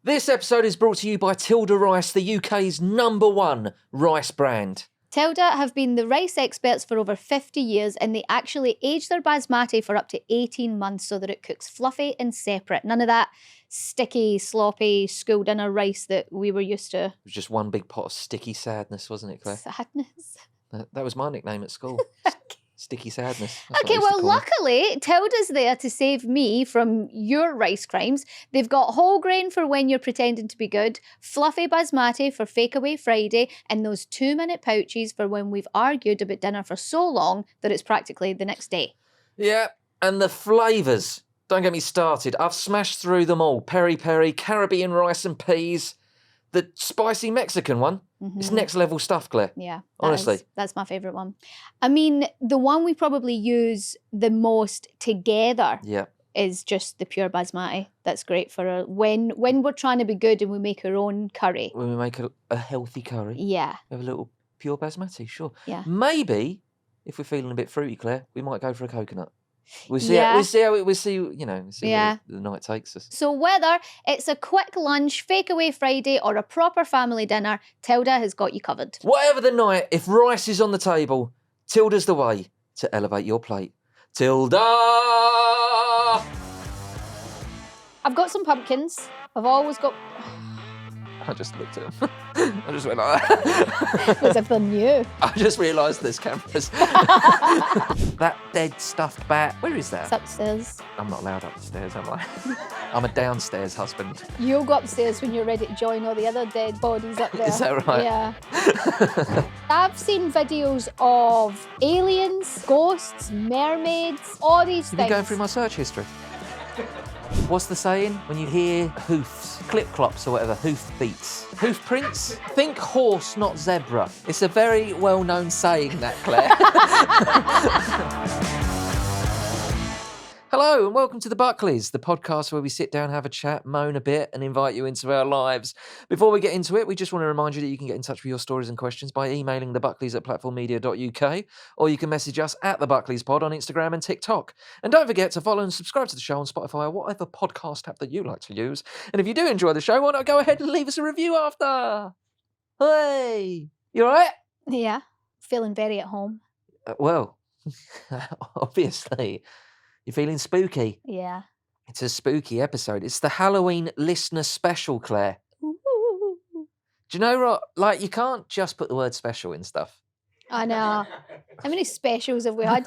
This episode is brought to you by Tilda Rice, the UK's #1 rice brand. Tilda have been the rice experts for over 50 years and they actually age their basmati for up to 18 months so that it cooks fluffy and separate. None of that sticky, sloppy school dinner rice that we were used to. It was just one big pot of sticky sadness, wasn't it, Claire? Sadness. That was my nickname at school. Sticky sadness. That's what I Okay, used to well, call it. luckily, Tilda's there to save me from your rice crimes. They've got whole grain for when you're pretending to be good, fluffy basmati for fake away Friday, and those 2-minute pouches for when we've argued about dinner for so long that it's practically the next day. Yeah, and the flavours. Don't get me started. I've smashed through them all. Peri-peri, Caribbean rice and peas. The spicy Mexican one. It's next level stuff, Claire. Yeah, Honestly. that's my favourite one. I mean, the one we probably use the most together Yeah. is just the pure basmati. That's great for when we're trying to be good and we make our own curry. When we make a healthy curry, Yeah, we have a little pure basmati, sure. yeah. Maybe, if we're feeling a bit fruity, Claire, we might go for a coconut. We'll see. Yeah. We'll see Yeah. where the night takes us. So whether it's a quick lunch, fake away Friday, or a proper family dinner, Tilda has got you covered. Whatever the night, if rice is on the table, Tilda's the way to elevate your plate. Tilda! I've got some pumpkins. I've always got... I just looked at him. I just went like that. As if they're new. I just realised there's cameras. That dead stuffed bat. Where is that? It's upstairs. I'm not allowed up the stairs, am I? I'm a downstairs husband. You'll go upstairs when you're ready to join all the other dead bodies up there. Is that right? Yeah. I've seen videos of aliens, ghosts, mermaids, all these You've things. been going through my search history. What's the saying? When you hear hoofs, clip-clops or whatever, hoof beats. Hoof prints? Think horse, not zebra. It's a very well-known saying, that, Claire. Hello and welcome to the Buckleys, the podcast where we sit down, have a chat, moan a bit and invite you into our lives. Before we get into it, we just want to remind you that you can get in touch with your stories and questions by emailing thebuckleys@platformmedia.uk, or you can message us at the Buckleys Pod on Instagram and TikTok. And don't forget to follow and subscribe to the show on Spotify or whatever podcast app that you like to use. And if you do enjoy the show, why not go ahead and leave us a review after? Hey, you all right? Yeah. Feeling very at home. Well, obviously. You're feeling spooky? Yeah. It's a spooky episode. It's the Halloween listener special, Claire. Ooh. Do you know what? Like, you can't just put the word special in stuff. I know. How many specials have we had?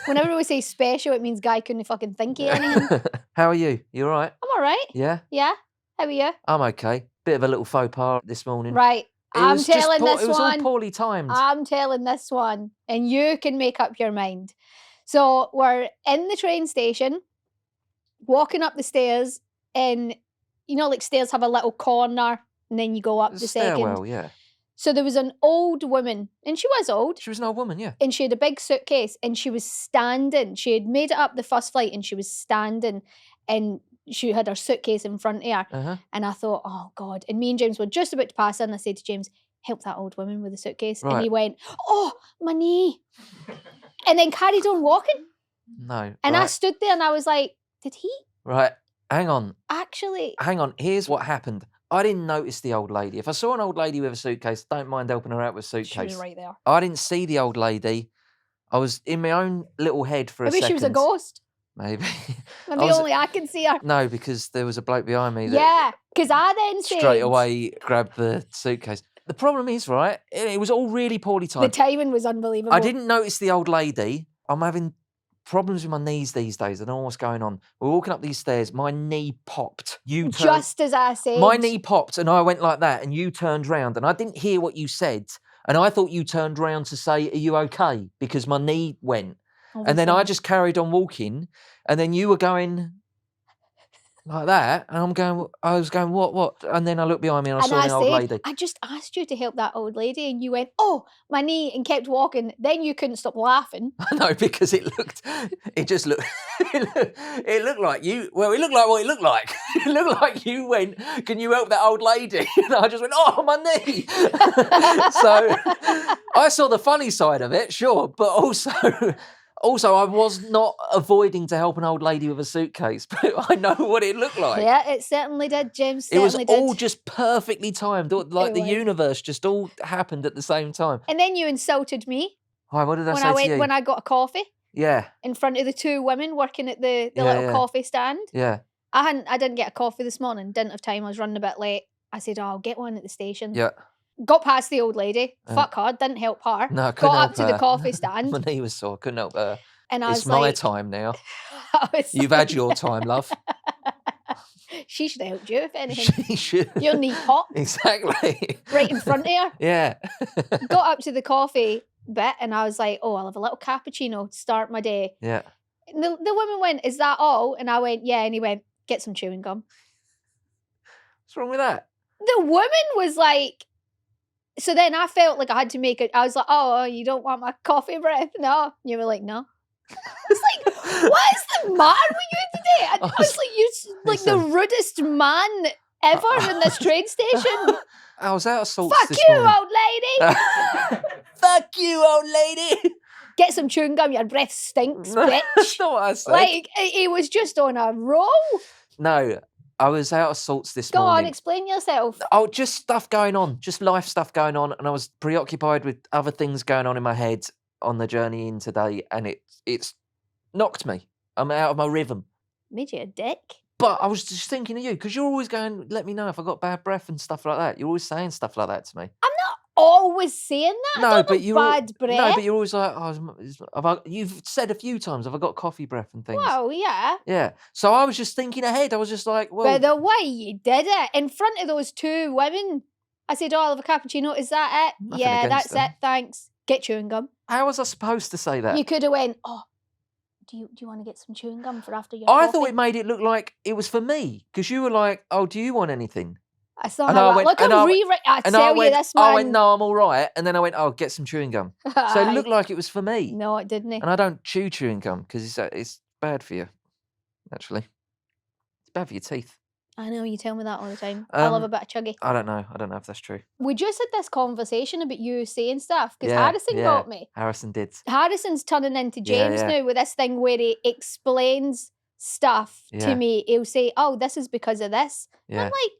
Whenever we say special, it means guy couldn't fucking think of anything. How are you? You all right? I'm all right. Yeah? Yeah. How are you? I'm okay. Bit of a little faux pas this morning. Right. I'm telling this It was one. all poorly timed. I'm telling this one. And you can make up your mind. So we're in the train station, walking up the stairs, and you know, like stairs have a little corner, and then you go up the second. Stairwell, yeah. So there was an old woman, and she was old, She was an old woman, yeah. and she had a big suitcase, and she was standing. She had made it up the first flight, and she was standing, and she had her suitcase in front of her. Uh-huh. And I thought, oh God. And me and James were just about to pass her, and I said to James, help that old woman with the suitcase. And he Right. went, oh, my knee. And then carried on walking. No. And I right. stood there and I was like, did he Right. Hang on. actually? Hang on. Here's what happened. I didn't notice the old lady. If I saw an old lady with a suitcase, don't mind helping her out with a She was suitcase. right there. I didn't see the old lady. I was in my own little head for a Maybe second. she was a ghost. Maybe. Maybe was- only I can see her. No, because there was a bloke behind me that Yeah, because I then said... straight away grabbed the suitcase. The problem is, right, it was all really poorly The timed. timing was unbelievable. I didn't notice the old lady. I'm having problems with my knees these days. I don't know what's going on. We're walking up these stairs. My knee popped. You turned. Just as I said. My knee popped and I went like that and you turned round and I didn't hear what you said. And I thought you turned round to say, are you okay? Because my knee went. And then I Obviously. just carried on walking and then you were going like that. And I was going, what? And then I looked behind me and I And saw I an old said, lady. I just asked you to help that old lady, and you went, oh, my knee, and kept walking. Then you couldn't stop laughing. No, because it looked like you, well, it looked like what it looked like. It looked like you went, can you help that old lady? And I just went, oh, my knee. So I saw the funny side of it, sure, but also Also, I was not avoiding to help an old lady with a suitcase, but I know what it looked like. Yeah, it certainly did, James. It was Certainly all did. just perfectly timed. Like It the was. universe just all happened at the same time. And then you insulted me Why? What did I when say to you? when I got a coffee Yeah. in front of the two women working at the Yeah, little yeah. coffee stand. Yeah. I didn't get a coffee this morning. Didn't have time. I was running a bit late. I said, "Oh, I'll get one at the station." Yeah. Got past the old lady. Fuck her. Didn't help her. No, I couldn't Got help up to the her. coffee stand. My knee was sore. Couldn't help her. And I It's was my like, time now. I was You've like, had your time, love. She should have helped you, if anything. She should. Your knee popped. Exactly. Right in front of her. Yeah. Got up to the coffee bit and I was like, oh, I'll have a little cappuccino to start my day. Yeah. And the woman went, is that all? And I went, yeah. And he went, get some chewing gum. What's wrong with that? The woman was like, so then I felt like I had to make it. I was like, oh, you don't want my coffee breath? No. And you were like, no. It's like, what is the matter with you today? And I was like, you're like the rudest man ever in this train station. I was out of salts Fuck this you, morning. old lady. Fuck you, old lady. Get some chewing gum, your breath stinks, bitch. That's not what I said. Like, he was just on a roll. No, I was out of salts this Go morning. on, explain yourself. Oh, just stuff going on, just life stuff going on, and I was preoccupied with other things going on in my head on the journey in today, and it's knocked me. I'm out of my rhythm. Made you a dick. But I was just thinking of you, because you're always going, let me know if I got bad breath and stuff like that. You're always saying stuff like that to me. I'm not always saying that. I don't but have you're bad breath. No, but you're always like, you've said a few times, have I got coffee breath and things? Well, yeah. Yeah. So I was just thinking ahead. I was just like, well. By the way you did it, in front of those two women, I said, oh, I'll have a cappuccino. Is that it? Nothing Yeah, against that's them. it. Thanks. Get chewing gum. How was I supposed to say that? You could have went, oh, do you want to get some chewing gum for after your I coffee? thought it made it look like it was for me, because you were like, oh, do you want anything? I saw And how I that. went- Look, and I'm I went- rewriting. I And tell you, this man. I went, no, I'm all right. And then I went, oh, get some chewing gum. So it looked like it was for me. No, it didn't. And I don't chew chewing gum because it's bad for you, actually. It's bad for your teeth. I know, you tell me that all the time. I love a bit of chuggy. I don't know. I don't know if that's true. We just had this conversation about you saying stuff because Yeah, Harrison yeah. got me. Harrison did. Harrison's turning into Yeah, James yeah. now with this thing where he explains stuff Yeah. to me. He'll say, oh, this is because of this. And Yeah. I'm like,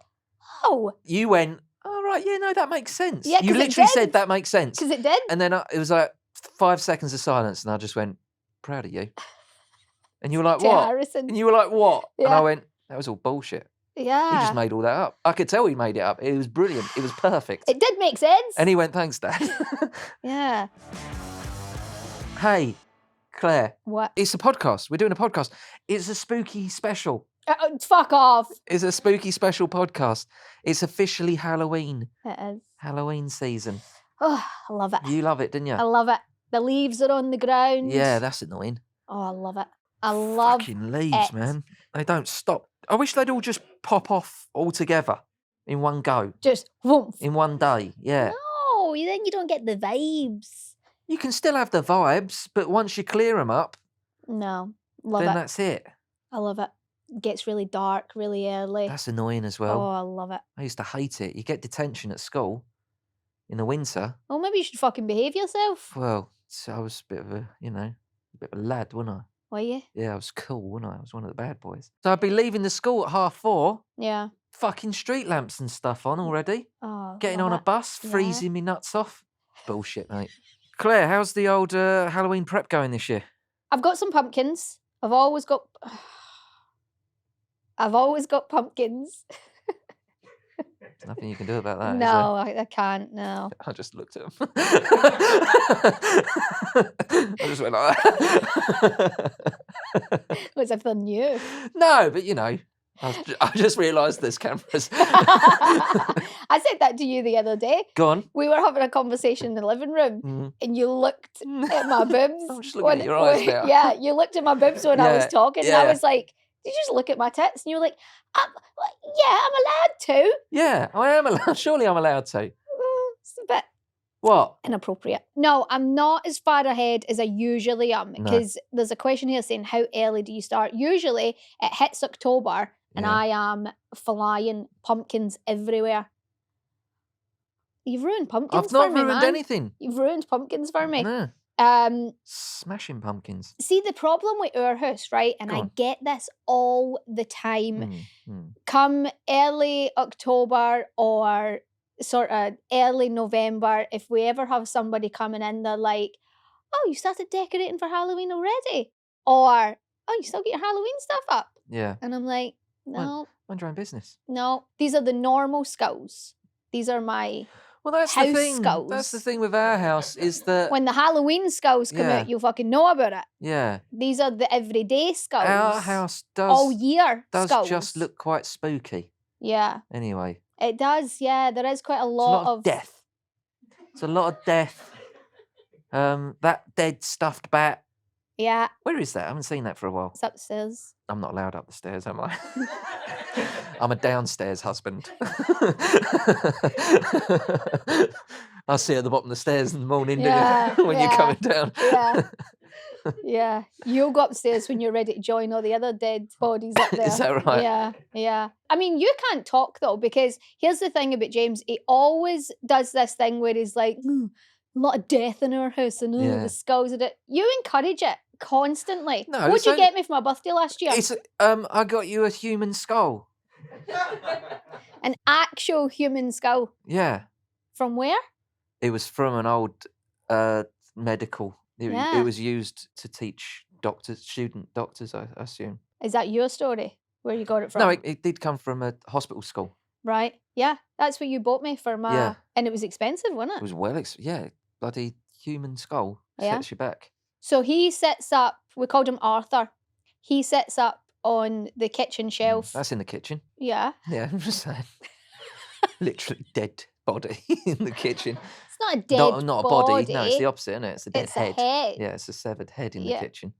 oh, You went, oh, right, yeah, no, that makes sense. Yeah, you 'cause it literally did. said that makes sense. because it did. And then it was like 5 seconds of silence, and I just went, proud of you. And you were like, To what? Harrison. And you were like, what? And I Yeah. went, that was all bullshit. He Yeah. just made all that up. I could tell he made it up. It was brilliant. It was perfect. It did make sense. And he went, thanks, Dad. Yeah. Hey, Claire, What? it's a podcast. We're doing a podcast. It's a spooky special. Fuck off. It's a spooky special podcast. It's officially Halloween. It is. Halloween season. Oh, I love it. You love it, didn't you? I love it. The leaves are on the ground. Yeah, that's annoying. Oh, I love it. I love Fucking leaves, it. man. They don't stop. I wish they'd all just pop off all together in one go, just woof. in one day. Yeah. No, then you don't get the vibes. You can still have the vibes, but once you clear them up, No, love then it. that's it. I love it. It gets really dark really early. That's annoying as Oh, well. I love it. I used to hate it. You get detention at school in the winter. Well, maybe you should fucking behave yourself. Well, so I was a bit of a, a bit of a lad, wasn't I? Were you? Yeah, I was cool, wasn't I? I was one of the bad boys. So I'd be leaving the school at 4:30, Yeah. fucking street lamps and stuff on already. Oh, Getting love on a it. bus, Yeah. freezing me nuts off. Bullshit, mate. Claire, how's the old Halloween prep going this year? I've got some pumpkins. I've always got. I've always got pumpkins. There's nothing you can do about that. is No, I can't. No. there? I just looked at him. I just went like that. Was everything new? No, but I just realised there's cameras. I said that to you the other day. Go on. We were having a conversation in the living room, Mhm. and you looked at my boobs. I'm just looking at your eyes now. Yeah, you looked at my boobs when I was Yeah, talking, and I yeah. was like, "Did you just look at my tits?" And you were like, "Yeah, I'm allowed to." Yeah, I am allowed. Surely I'm allowed to. It's a bit What? inappropriate. No, I'm not as far ahead as I usually am No. because there's a question here saying how early do you start? Usually it hits October and Yeah. I am flying pumpkins everywhere. You've ruined pumpkins I've not for me, ruined man. anything. You've ruined pumpkins for me. No. Smashing Pumpkins. See, the problem with our house, right, and Go I on. get this all the time, Mm. come early October or sort of early November, if we ever have somebody coming in, they're like, oh, you started decorating for Halloween already? Or, oh, you still get your Halloween stuff up? Yeah. And I'm like, no, Mind your own business. no, these are the normal skulls. These are my Well, that's house the thing. skulls. That's the thing with our house is that When the Halloween skulls come Yeah. out, you'll fucking know about it. yeah, These are the everyday skulls. our house all year does skulls. just look quite spooky. Yeah, Anyway, it does. Yeah, there is quite a it's a lot lot of death. It's a lot of death. That dead stuffed bat. Yeah, Where is that? I haven't seen that for a while. it's upstairs. I'm not allowed up the stairs, am I? I'm a downstairs husband. I see at the bottom of the stairs in the morning, Yeah, do you? When you're yeah, coming down. Yeah. Yeah, you'll go upstairs when you're ready to join all the other dead bodies up there. Is that right? Yeah, yeah. I mean, you can't talk though, because here's the thing about James. He always does this thing where he's like, a lot of death in our house and Yeah. the skulls of it. You encourage it constantly. No, What'd it's you only- get me for my birthday last year? It's I got you a human skull. An actual human skull. Yeah. From where? It was from an old medical. It Yeah. was used to teach student doctors, I assume. Is that your story? Where you got it from? No, it did come from a hospital school. Right. Yeah, that's what you bought me for my. Yeah. And it was expensive, wasn't It was bloody human skull Yeah. sets you back. So he sits up, we called him Arthur. He sits up on the kitchen shelf. That's in the kitchen. Yeah. Yeah, I'm just saying. Literally dead body in the kitchen. It's not a dead Not a body. No, it's the opposite, isn't it? It's a dead It's head. a head. Yeah, it's a severed head in Yeah. the kitchen.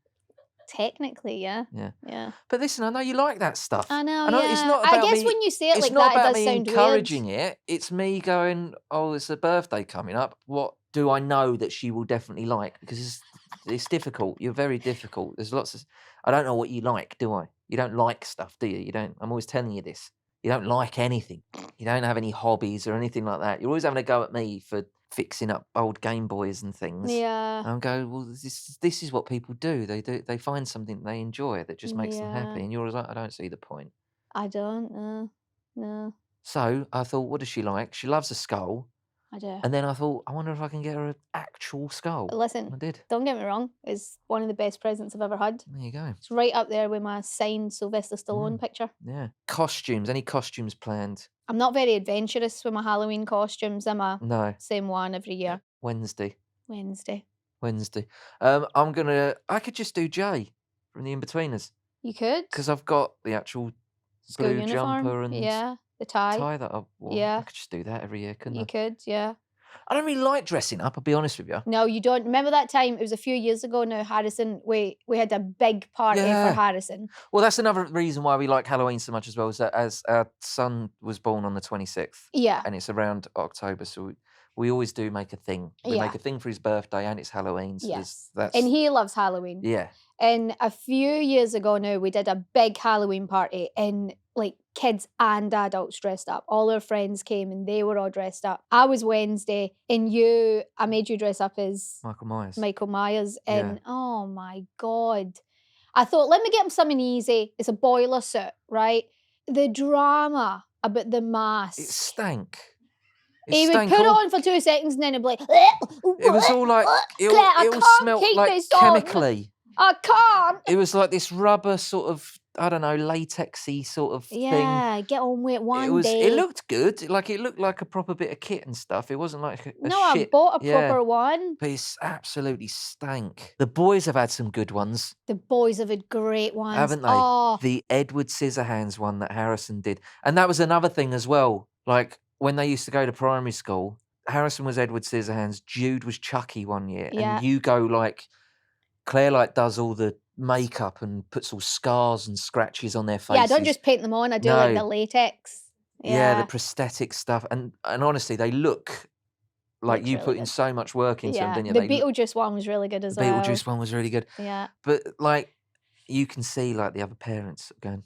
Technically, yeah. Yeah. Yeah. But listen, I know you like that stuff. I know, yeah. It's not I about guess me, when you say it it's like not that, it about does me sound encouraging weird. it. It's me going, oh, it's a birthday coming up. What do I know that she will definitely like? Because it's difficult. You're very difficult. There's lots of. I don't know what you like, do I? You don't like stuff, do you? You don't. I'm always telling you this. You don't like anything. You don't have any hobbies or anything like that. You're always having a go at me for fixing up old Game Boys and things. Yeah. And go, well, this is what people do. They find something they enjoy that just makes them happy. Yeah. And you're always like, I don't see the point. I don't know. No, So I thought, what does she like? She loves a skull. I do. And then I thought, I wonder if I can get her an actual skull. Listen, I did. don't get me wrong. It's one of the best presents I've ever had. There you go. It's right up there with my signed Sylvester Stallone picture. Yeah. Costumes. Any costumes planned? I'm not very adventurous with my Halloween costumes. I'm a No. same one every year. Wednesday. I could just do Jay from the In-Betweeners. You could. Because I've got the actual School blue uniform. jumper and Yeah, the tie. that I wore. Yeah. I could just do that every year, couldn't You I? could, yeah. I don't really like dressing up, I'll be honest with you. No, you don't. Remember that time? It was a few years ago now, Harrison. We had a big party Yeah. for Harrison. Well, that's another reason why we like Halloween so much as well, is that as our son was born on the 26th, Yeah. and it's around October, so we always do make a thing. We Yeah. make a thing for his birthday, and it's Halloween. So Yes. that's And he loves Halloween. yeah. And a few years ago now, we did a big Halloween party, and like kids and adults dressed up. All our friends came and they were all dressed up. I was Wednesday, and I made you dress up as Michael Myers. Michael Myers. And oh my God. I thought, let me get him something easy. It's a boiler suit, right? The drama about the mask. It stank. He would stank put it all- on for 2 seconds and then it'd be like, It was all like it Claire, I all can't smelled keep like this on. chemically. I can't. It was like this rubber sort of, I don't know, latexy sort of thing. Yeah, get on with it one day. It looked good. Like it looked like a proper bit of kit and stuff. It wasn't like a No, shit. I bought a Yeah. proper one. But it's absolutely stank. The boys have had some good ones, The boys have had great ones. haven't they? Oh, The Edward Scissorhands one that Harrison did. And that was another thing as well. Like when they used to go to primary school, Harrison was Edward Scissorhands, Jude was Chucky one year. Yeah. And you go like, Claire like does all the makeup and puts all scars and scratches on their faces. yeah, I don't just paint them on. I do like No. the latex. Yeah, the prosthetic stuff. And honestly, they look like Look you really put in good. so much work into them, Yeah, didn't you? the They Beetlejuice one was really good as the well. Beetlejuice one was really good. Yeah, But like you can see like the other parents going,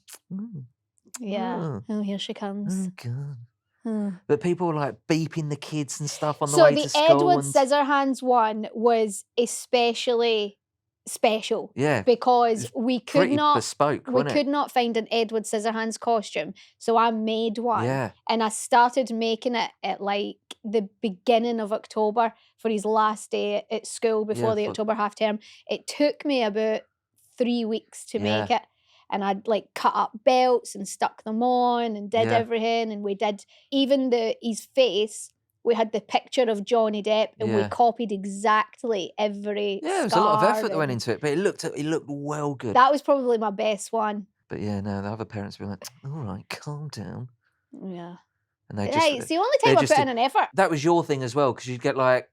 yeah. Oh. Oh, here she comes. oh God. But people were like beeping the kids and stuff on the So way the to school. Edward Scissorhands one was especially special. Yeah, Because it's we could pretty not bespoke, we wasn't it? could not find an Edward Scissorhands costume. So I made one. Yeah. And I started making it at like the beginning of October for his last day at school before the October half term. It took me about 3 weeks to make it. And I'd like cut up belts and stuck them on and did everything. And we did even his face. We had the picture of Johnny Depp and we copied exactly every Yeah, there was a lot of effort that went into it, but it looked well good. That was probably my best one. But yeah, no, the other parents were like, all right, calm down. Yeah. And they Hey, it's the only time I put in an effort. That was your thing as well, because you'd get like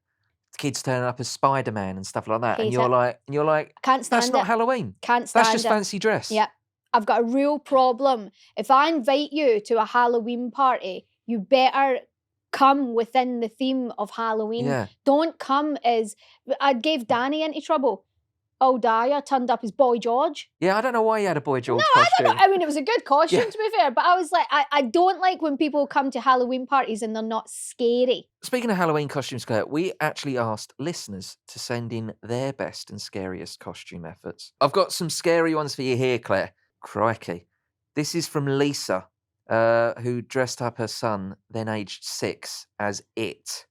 kids turning up as Spider-Man and stuff like that. Hate and you're it. like, I can't stand that's not it. Halloween. Can't stand That's just it. fancy dress. Yeah. I've got a real problem. If I invite you to a Halloween party, you better come within the theme of Halloween. Yeah. Don't come as... I gave Danny into trouble. Old Dyer turned up as Boy George. Yeah, I don't know why he had a Boy George No, costume. I don't know. I mean, it was a good costume, to be fair, but I was like, I don't like when people come to Halloween parties and they're not scary. Speaking of Halloween costumes, Claire, we actually asked listeners to send in their best and scariest costume efforts. I've got some scary ones for you here, Claire. Crikey. This is from Lisa, who dressed up her son, then aged 6, as It.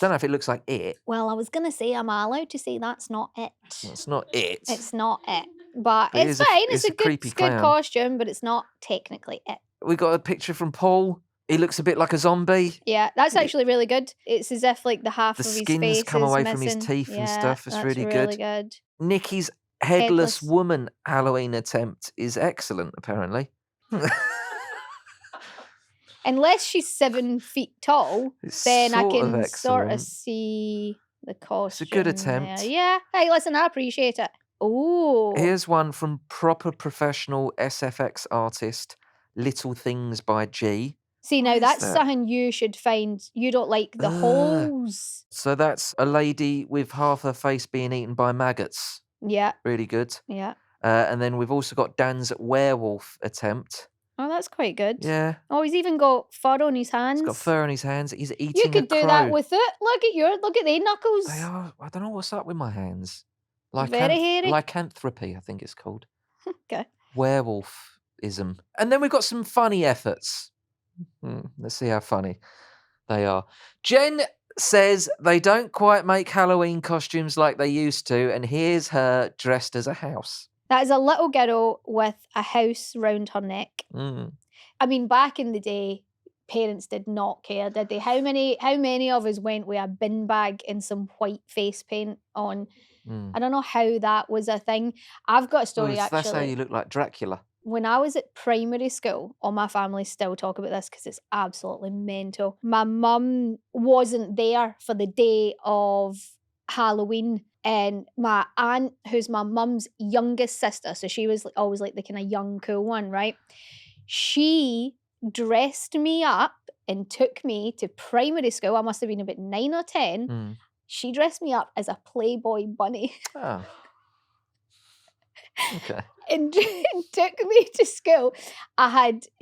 Don't know if it looks like It. Well, I was going to say, am I allowed to say that's not it? Well, it's not It. It's not it. But But it's fine. It's a creepy good clown. costume, but it's not technically it. We got a picture from Paul. He looks a bit like a zombie. Yeah, that's actually really good. It's as if like the half The of his skin's face come is away missing. from his teeth and stuff. It's that's really good. Nikki's headless woman Halloween attempt is excellent, apparently. Unless she's 7 feet tall, then I can sort of excellent. see the costume. It's a good attempt. There. Yeah. Hey, listen, I appreciate it. Oh. Here's one from proper professional SFX artist, Little Things by G. See, now What is that's that? something you should find. You don't like the holes. So that's a lady with half her face being eaten by maggots. Yeah. Really good. Yeah. And then we've also got Dan's werewolf attempt. Oh, that's quite good. Yeah. Oh, he's even got fur on his hands. He's got fur on his hands. He's eating You could a crow. do that with it. Look at the knuckles. They are. I don't know what's up with my hands. Very hairy. Lycanthropy, I think it's called. Okay. Werewolfism. And then we've got some funny efforts. Let's see how funny they are. Jen says they don't quite make Halloween costumes like they used to, and here's her dressed as a house. That is a little girl with a house round her neck. I mean, back in the day, parents did not care, did they? How many of us went with a bin bag and some white face paint on? I don't know how that was a thing. I've got a story, actually. That's how you look like Dracula. When I was at primary school, all my family still talk about this because it's absolutely mental. My mum wasn't there for the day of Halloween. And my aunt, who's my mum's youngest sister, so she was always like the kind of young, cool one, right? She dressed me up and took me to primary school. I must have been about 9 or 10. She dressed me up as a Playboy bunny. Oh. Okay. And took me to school.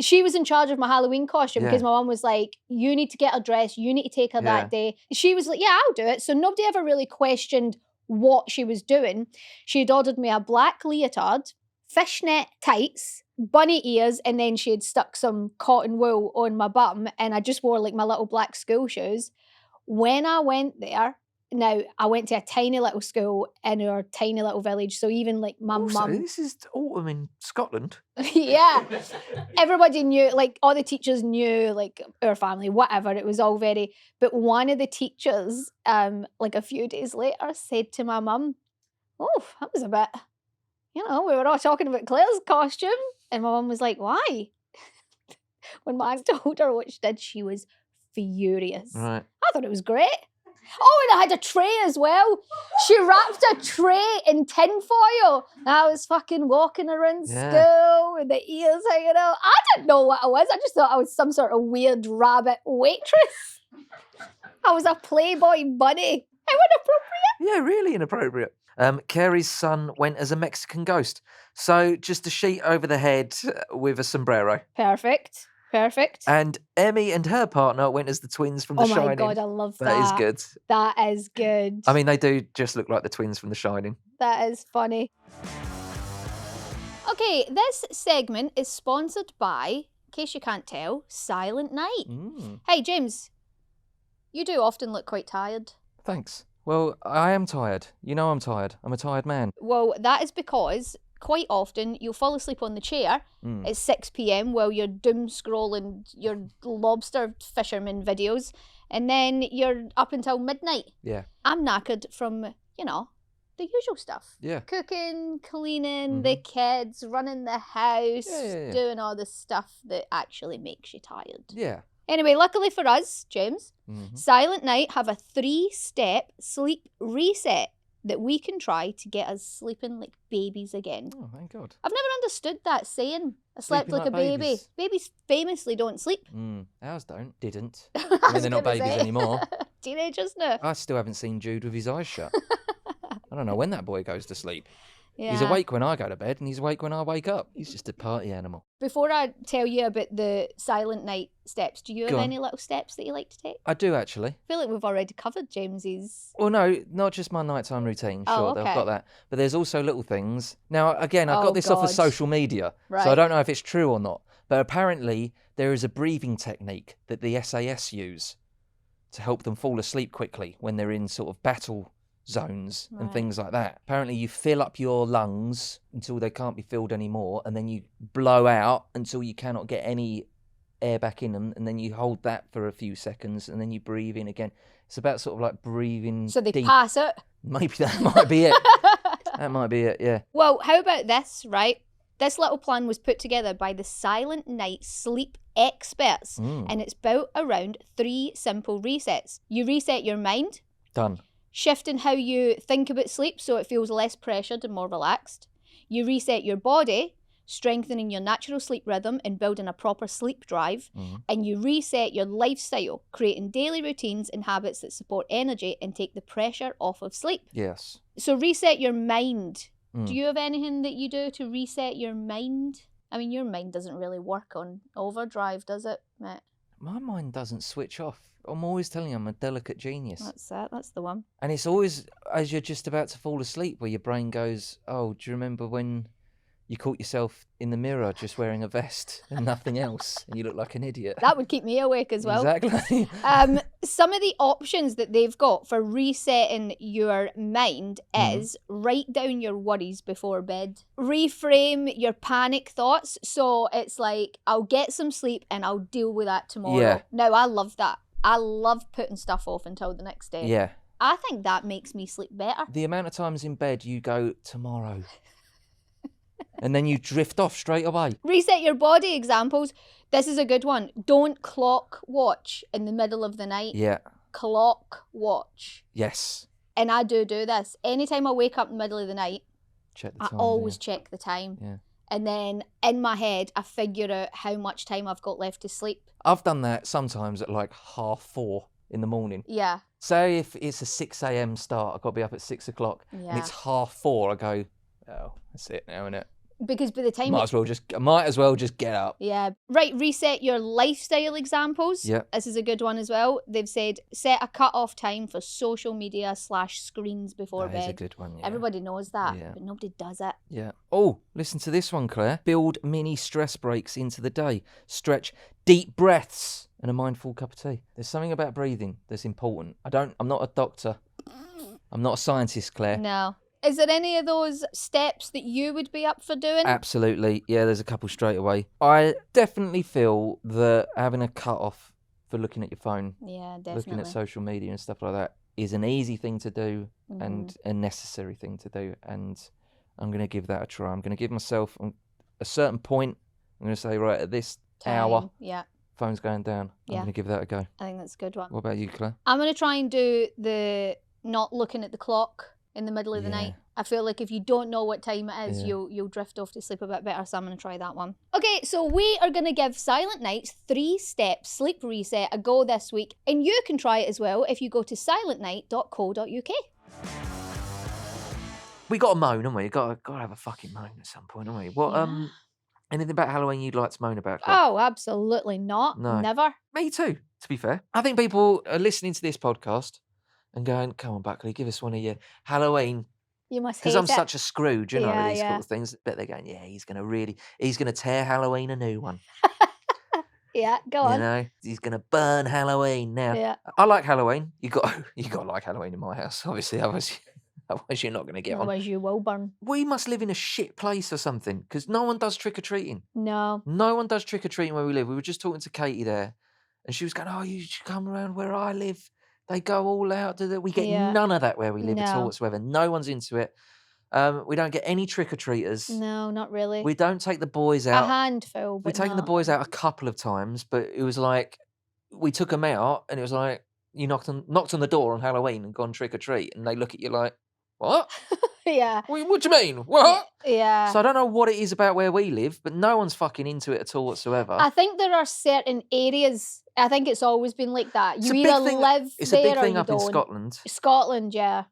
She was in charge of my Halloween costume because my mum was like, you need to get her dressed, you need to take her that day. She was like, yeah, I'll do it. So nobody ever really questioned what she was doing. She had ordered me a black leotard, fishnet tights, bunny ears, and then she had stuck some cotton wool on my bum, and I just wore like my little black school shoes. When I went there, now, I went to a tiny little school in our tiny little village, so even like my mum... This is autumn in Scotland. Yeah. Everybody knew, like all the teachers knew, like our family, whatever, it was all very... But one of the teachers, like a few days later, said to my mum, oh, that was a bit... we were all talking about Claire's costume, and my mum was like, why? When my aunt told her what she did, she was furious. Right. I thought it was great. Oh, and I had a tray as well. She wrapped a tray in tinfoil. I was fucking walking around school with the ears hanging out. I didn't know what I was. I just thought I was some sort of weird rabbit waitress. I was a Playboy bunny. How inappropriate. Yeah, really inappropriate. Carrie's son went as a Mexican ghost. So just a sheet over the head with a sombrero. Perfect. Perfect. And Emmy and her partner went as the twins from The Oh Shining. my God, I love that. That is good. That is good. I mean, they do just look like the twins from The Shining. That is funny. Okay, this segment is sponsored by, in case you can't tell, Silent Night. Hey, James, you do often look quite tired. Thanks. Well, I am tired. You know I'm tired. I'm a tired man. Well, that is because quite often you'll fall asleep on the chair at 6 p.m. while you're doom scrolling your lobster fisherman videos, and then you're up until midnight. Yeah. I'm knackered from, you know, the usual stuff. Yeah. Cooking, cleaning, the kids, running the house, Yeah. doing all the stuff that actually makes you tired. Yeah. Anyway, luckily for us, James, Silent Night have a 3-step sleep reset that we can try to get us sleeping like babies again. Oh, thank God. I've never understood that saying. I slept Sleeping like a like baby. babies. Babies famously don't sleep. Ours didn't. I I mean, was they're not gonna babies say. anymore. Teenagers now. I still haven't seen Jude with his eyes shut. I don't know when that boy goes to sleep. Yeah. He's awake when I go to bed and he's awake when I wake up. He's just a party animal. Before I tell you about the Silent Night steps, do you have Go on. any little steps that you like to take? I do, actually. I feel like we've already covered James's. Well, no, not just my nighttime routine. Sure, Oh, I've okay. got that. But there's also little things. Now, again, I Oh, got this off of God. social media, so I Right. don't know if it's true or not. But apparently, there is a breathing technique that the SAS use to help them fall asleep quickly when they're in sort of battle zones and Right. things like that. Apparently, you fill up your lungs until they can't be filled anymore, and then you blow out until you cannot get any air back in them, and then you hold that for a few seconds, and then you breathe in again. It's about sort of like breathing So they deep. pass it. Maybe that might be it. That might be it, yeah. Well, how about this, right? This little plan was put together by the Silent Night sleep experts, and it's built around 3 simple resets. You reset your mind, Done. shifting how you think about sleep so it feels less pressured and more relaxed. You reset your body, strengthening your natural sleep rhythm and building a proper sleep drive. And you reset your lifestyle, creating daily routines and habits that support energy and take the pressure off of sleep. Yes. So reset your mind. Do you have anything that you do to reset your mind? I mean, your mind doesn't really work on overdrive, does it, Matt? My mind doesn't switch off. I'm always telling you I'm a delicate genius. That's it. That's the one. And it's always as you're just about to fall asleep where your brain goes, oh, do you remember when you caught yourself in the mirror just wearing a vest and nothing else and you look like an idiot? That would keep me awake as well. Exactly. Some of the options that they've got for resetting your mind is write down your worries before bed. Reframe your panic thoughts. So it's like, I'll get some sleep and I'll deal with that tomorrow. Yeah. Now, I love that. I love putting stuff off until the next day. Yeah. I think that makes me sleep better. The amount of times in bed you go, tomorrow. And then you drift off straight away. Reset your body examples. This is a good one. Don't clock watch in the middle of the night. Yeah. Clock watch. Yes. And I do this. Anytime I wake up in the middle of the night, Check the I time. always check the time. Yeah. And then in my head, I figure out how much time I've got left to sleep. I've done that sometimes at like 4:30 in the morning. Yeah. Say if it's a 6 a.m. start, I've got to be up at 6 o'clock. Yeah. And it's 4:30, I go, oh, that's it now, innit? Because by the time... Might as well just get up. Yeah. Right, reset your lifestyle examples. Yeah. This is a good one as well. They've said set a cut-off time for social media / screens before That bed. is a good one, yeah. Everybody knows that, Yeah. but nobody does it. Yeah. Oh, listen to this one, Claire. Build mini stress breaks into the day. Stretch deep breaths and a mindful cup of tea. There's something about breathing that's important. I'm not a doctor. I'm not a scientist, Claire. No. Is there any of those steps that you would be up for doing? Absolutely. Yeah, there's a couple straight away. I definitely feel that having a cut off for looking at your phone, Yeah, definitely. looking at social media and stuff like that is an easy thing to do and a necessary thing to do. And I'm going to give that a try. I'm going to give myself a certain point. I'm going to say, right, at this hour, Yeah, phone's going down. Yeah. I'm going to give that a go. I think that's a good one. What about you, Claire? I'm going to try and do the not looking at the clock in the middle of the Yeah. night. I feel like if you don't know what time it is, Yeah. you'll drift off to sleep a bit better, so I'm going to try that one. Okay, so we are going to give Silent Night's 3-step sleep reset a go this week, and you can try it as well if you go to silentnight.co.uk. We got to moan, haven't we? Got to have a fucking moan at some point, haven't we? What Yeah. Anything about Halloween you'd like to moan about, Claire? Oh, absolutely not. No. Never. Me too, to be fair. I think people are listening to this podcast and going, come on, Buckley, give us one of your Halloween. You must hate Because I'm it. such a Scrooge, you know, with these Yeah. sort of things. But they're going, yeah, he's going to tear Halloween a new one. Yeah, go You on. know, he's going to burn Halloween now. Yeah. I like Halloween. You got to like Halloween in my house, obviously. Otherwise you're not going to get on. Otherwise you will burn. We must live in a shit place or something because no one does trick-or-treating. No. No one does trick-or-treating where we live. We were just talking to Katie there and she was going, oh, you should come around where I live. They go all out. We get none of that where we live at all whatsoever. No one's into it. We don't get any trick-or-treaters. No, not really. We don't take the boys out. A handful, but We've taken the boys out a couple of times, but it was like we took them out and it was like you knocked on the door on Halloween and gone trick-or-treat and they look at you like, what? Yeah. What do you mean? What? Yeah. So I don't know what it is about where we live, but no one's fucking into it at all whatsoever. I think there are certain areas. I think it's always been like that. It's You a either big thing- live It's there a big or thing you up in don't. Scotland, Scotland, yeah.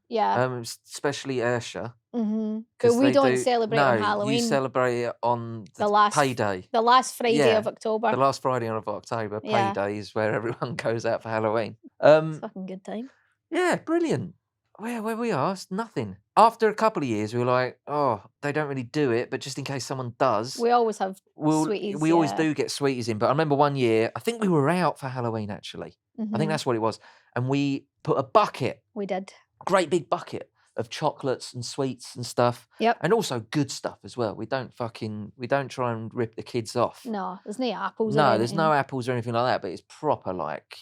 especially Ayrshire. Mm-hmm. 'cause But we they don't do- celebrate on Halloween. You celebrate it on The last- payday. The last Friday Yeah, of October. The last Friday of October, Yeah. payday is where everyone goes out for Halloween. It's a fucking good time. Yeah, brilliant. Where we are, it's nothing. After a couple of years, we were like, oh, they don't really do it, but just in case someone does, We always have sweeties. we always yeah. do get sweeties in. But I remember one year, I think we were out for Halloween actually. I think Mhm. that's what it was. And we put a bucket, We did. great big bucket of chocolates and sweets and stuff. Yep. And also good stuff as well. We don't try and rip the kids off. No, there's no apples. or No, anything. there's no apples or anything like that, but it's proper like,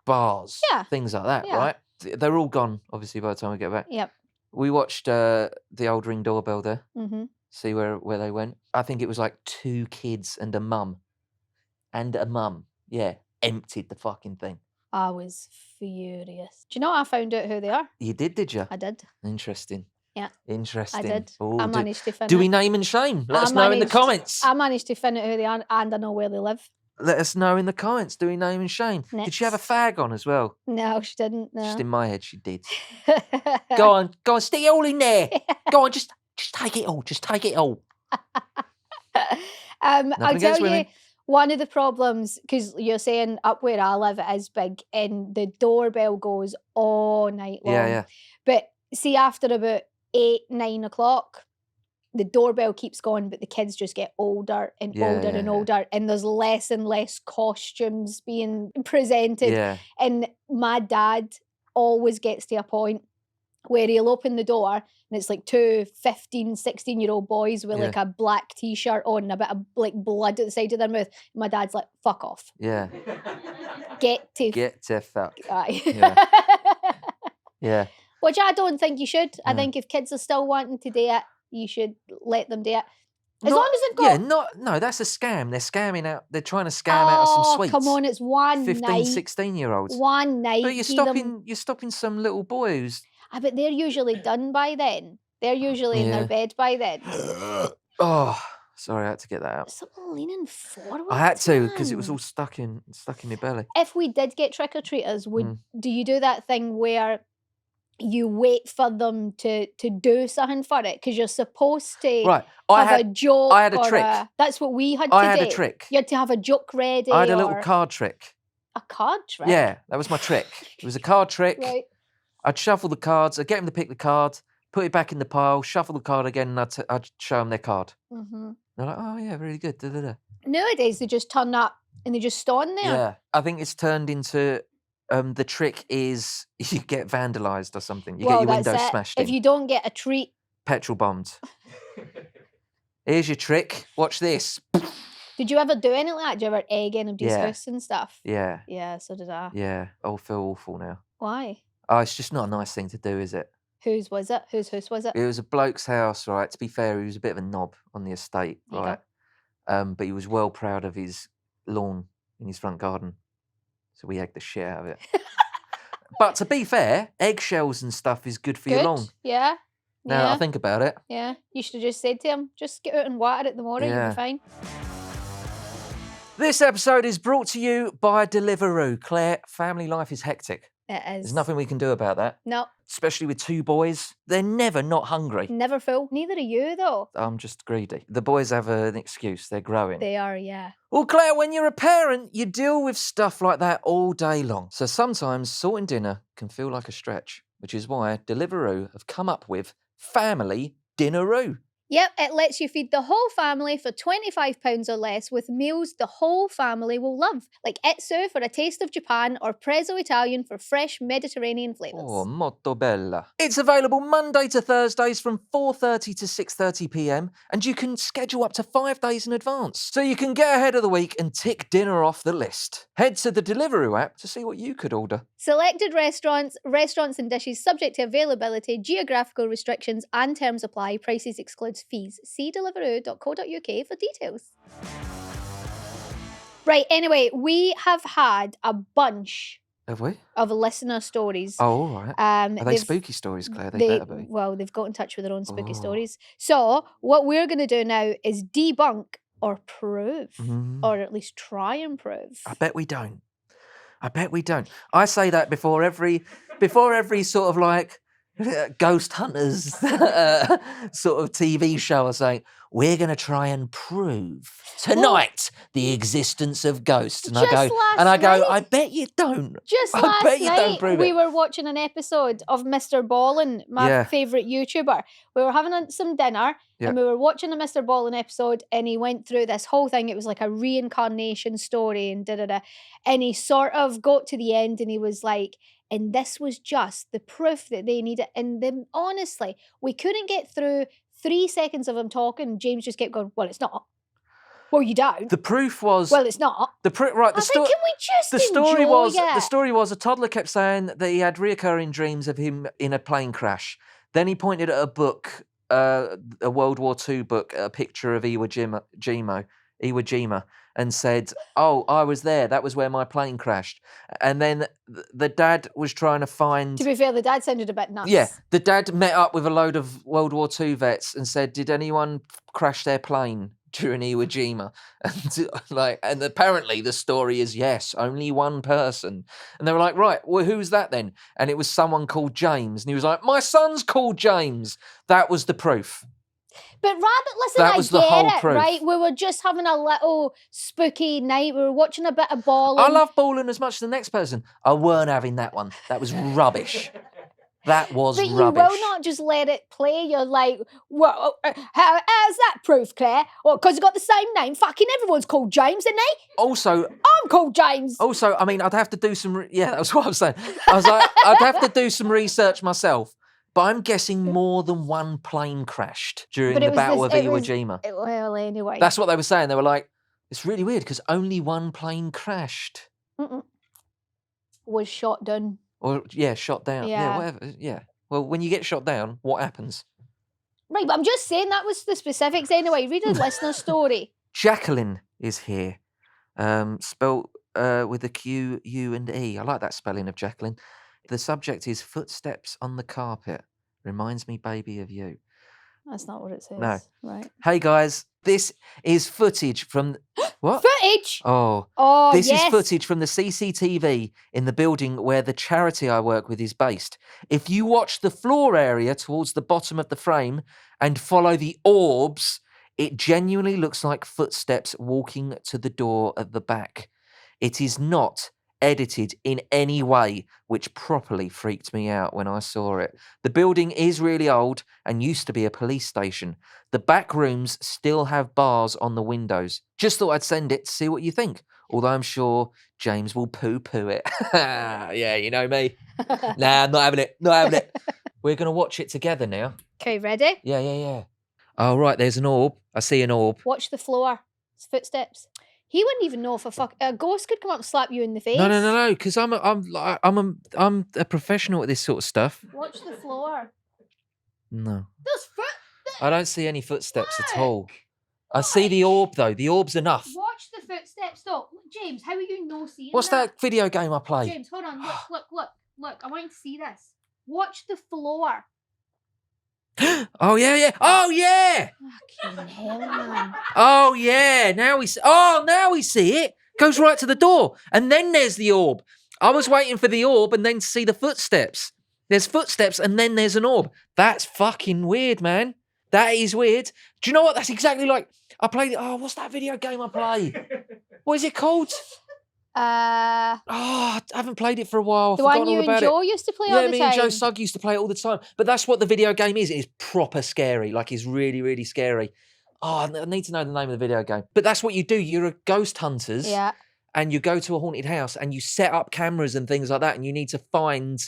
bars, Yeah. things like that, Yeah. right? They're all gone, obviously, by the time we get back. Yep. We watched the old Ring doorbell there, Mm-hmm. see where they went. I think it was like 2 kids and a mum. Yeah, emptied the fucking thing. I was furious. Do you know I found out who they are? You did you? I did. Interesting. Yeah. Interesting. I did. Oh, I managed to find do it. we name and shame? Let I us know in the managed- comments. I managed to find out who they are and I know where they live. Let us know in the comments. Do we name and shame? Did she have a Next. fag on as well? No, she didn't. No. Just in my head, she did. Go on, stick it all in there. Go on, just take it all. Just take it all. I'll against tell you women. one of the problems, because you're saying up where I live it is big and the doorbell goes all night long. Yeah. But see, after about 8, 9 o'clock, the doorbell keeps going, but the kids just get older and Yeah, older yeah, and yeah. older, and there's less and less costumes being presented. Yeah. And my dad always gets to a point where he'll open the door and it's like 2 15, 16-year-old boys with Yeah. like a black t-shirt on and a bit of like blood at the side of their mouth. My dad's like, fuck off. Yeah. Get to Get to fuck. Aye. Yeah. Yeah. Which I don't think you should. I Yeah. think if kids are still wanting to do it, you should let them do it. As Not- long as they've got... no, that's a scam. They're scamming out. They're trying to scam out of some sweets. Come on, it's one 15, night. 16-year-olds. One night. But you're stopping some little boy who's But they're usually done by then. They're usually in Yeah. their bed by then. Oh, sorry, I had to get that out. Stop leaning forward. I had to because it was man. all stuck in my belly. If we did get trick-or-treaters, Mm. do you do that thing where you wait for them to do something for it? Because you're supposed to Right, have a joke. I had a or trick. That's what we had to I had do. a trick. You had to have a joke ready. I had a little or card trick. a card trick. Yeah, that was my trick. It was a card trick. Right. I'd shuffle the cards. I'd get them to pick the card, put it back in the pile, shuffle the card again, and I'd show them their card. Mm-hmm. They're like, oh yeah, really good. Da, da, da. Nowadays they just turn up and they just stand there. Yeah, I think it's turned into the trick is you get vandalised or something. You get your that's windows it. smashed If in, you don't get a treat, petrol bombed. Here's your trick. Watch this. did you ever do anything like that? Did you ever egg anybody's Yeah. house and stuff? Yeah, Yeah, so did I. yeah. I feel awful now. Why? Oh, it's just not a nice thing to do, is it? Whose was it? Whose house was it? It was a bloke's house, right? To be fair, he was a bit of a knob on the estate, There you right? But he was well proud of his lawn in his front garden. So we egged the shit out of it. But to be fair, eggshells and stuff is good for your Good. lawn. Yeah. Now that yeah. I think about it. Yeah. You should have just said to him, just get out and water it tomorrow, you'll Yeah. be fine. This episode is brought to you by Deliveroo. Claire, family life is hectic. It is. There's nothing we can do about that. No. Especially with 2 boys. They're never not hungry. Never full. Neither are you, though. I'm just greedy. The boys have an excuse. They're growing. They are, yeah. Well, Claire, when you're a parent, you deal with stuff like that all day long. So sometimes sorting dinner can feel like a stretch, which is why Deliveroo have come up with Family Dinneroo. Yep, it lets you feed the whole family for £25 or less with meals the whole family will love, like Itsu for a taste of Japan or Prezzo Italian for fresh Mediterranean flavours. Oh, molto bella. It's available Monday to Thursdays from 4:30 to 6:30 p.m. and you can schedule up to 5 days in advance. So you can get ahead of the week and tick dinner off the list. Head to the Deliveroo app to see what you could order. Selected restaurants and dishes subject to availability, geographical restrictions and terms apply. Prices excludes fees. See deliveroo.co.uk for details. Right, anyway, we have had a bunch Have we? of listener stories. Oh, all right. Are they spooky stories, Claire? They better be. Well, they've got in touch with their own spooky Oh. stories. So what we're going to do now is debunk or prove, or at least try and prove. I bet we don't. I say that before every sort of like ghost hunters sort of TV show are saying, we're going to try and prove tonight the existence of ghosts. And I go, I bet you don't. Just I last bet you don't night, prove we it. were watching an episode of Mr. Ballin, my favourite YouTuber. We were having some dinner and we were watching a Mr. Ballin episode and he went through this whole thing. It was like a reincarnation story and da-da-da. And he sort of got to the end and he was like, and this was just the proof that they needed. And then, honestly, we couldn't get through 3 seconds of him talking. James just kept going, well, it's not. Well, you don't. The proof was... Well, it's not. Can we just the story was a toddler kept saying that he had reoccurring dreams of him in a plane crash. Then he pointed at a book, a World War II book, a picture of Iwo Jima, and said, oh, I was there. That was where my plane crashed. And then the dad was trying to find... To be fair, the dad sounded a bit nuts. Yeah, the dad met up with a load of World War II vets and said, did anyone crash their plane during Iwo Jima? And apparently the story is yes, only one person. And they were like, right, well, who's that then? And it was someone called James. And he was like, my son's called James. That was the proof. But I get it, right? We were just having a little spooky night. We were watching a bit of Ballin. I love Ballin as much as the next person. I weren't having that one. That was rubbish. That was rubbish. But you will not just let it play. You're like, well, how's that proof, Claire? Well, because you got the same name. Fucking everyone's called James, isn't they? Also... I'm called James. Also, I mean, I'd have to do some... Yeah, that's what I was saying. I was like, I'd have to do some research myself. But I'm guessing more than one plane crashed during the Battle of Iwo Jima. Well, anyway. That's what they were saying. They were like, it's really weird because only one plane crashed. Was shot down. Or, shot down. Yeah, whatever. Yeah. Well, when you get shot down, what happens? Right, but I'm just saying that was the specifics anyway. Read a listener story. Jacqueline is here. Spelled with a Q, U, and E. I like that spelling of Jacqueline. The subject is footsteps on the carpet. Reminds me, baby, of you. That's not what it says. No. Right. Hey, guys. This is footage from... What? Footage? Oh, this is footage from the CCTV in the building where the charity I work with is based. If you watch the floor area towards the bottom of the frame and follow the orbs, it genuinely looks like footsteps walking to the door at the back. It is not edited in any way, which properly freaked me out when I saw it. The building is really old and used to be a police station. The back rooms still have bars on the windows. Just thought I'd send it to see what you think, although I'm sure James will poo-poo it. Yeah, you know me. Nah, I'm not having it. We're going to watch it together now. Okay, ready? Yeah. Oh, right, there's an orb. I see an orb. Watch the floor. It's footsteps. He wouldn't even know if a ghost could come up and slap you in the face. No, because I'm a professional at this sort of stuff. Watch the floor. No. There's footsteps. I don't see any footsteps at all. I see the orb though. The orb's enough. Watch the footsteps though. James, how are you not seeing What's that video game I play? James, hold on. Look. I want you to see this. Watch the floor. Oh yeah. Oh yeah. Fucking hell, man. Oh yeah. Now we see it. Goes right to the door, and then there's the orb. I was waiting for the orb and then to see the footsteps. There's footsteps and then there's an orb. That's fucking weird, man. That is weird. Do you know what? That's exactly like I played. Oh, what's that video game I play? What is it called? I haven't played it for a while. I've the one forgotten you all about and Joe it. used to play all the time. Yeah, me and Joe Sugg used to play it all the time. But that's what the video game is. It is proper scary. Like, it's really, really scary. Oh, I need to know the name of the video game. But that's what you do. You're a ghost hunters. Yeah. And you go to a haunted house and you set up cameras and things like that. And you need to find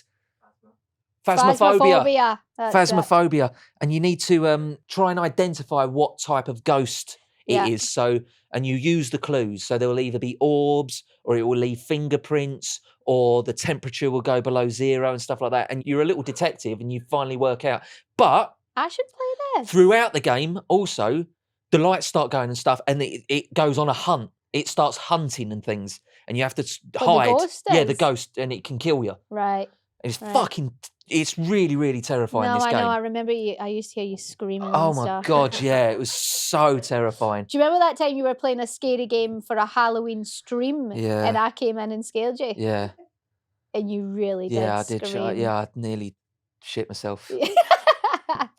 phasmophobia. Phasmophobia. And you need to try and identify what type of ghost it is. So, and you use the clues. So there will either be orbs or it will leave fingerprints or the temperature will go below 0 and stuff like that. And you're a little detective and you finally work out. But I should play this. Throughout the game, also, the lights start going and stuff and it goes on a hunt. It starts hunting and things. And you have to hide. The ghost yeah, the ghost. And it can kill you. Right. And it's really, really terrifying, this game. No, I know. I remember I used to hear you screaming and Oh, stuff. my God, yeah. It was so terrifying. Do you remember that time you were playing a scary game for a Halloween stream? Yeah. And I came in and scared you? Yeah. And you really did I did. scream. I nearly shit myself.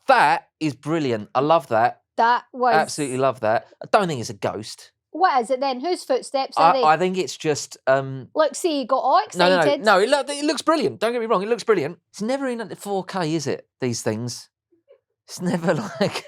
That is brilliant. I love that. That was... Absolutely love that. I don't think it's a ghost. What is it then? Whose footsteps are they? I think it's just... Look, see, you got all excited. No, it looks brilliant. Don't get me wrong, it looks brilliant. It's never in 4K, is it, these things? It's never like...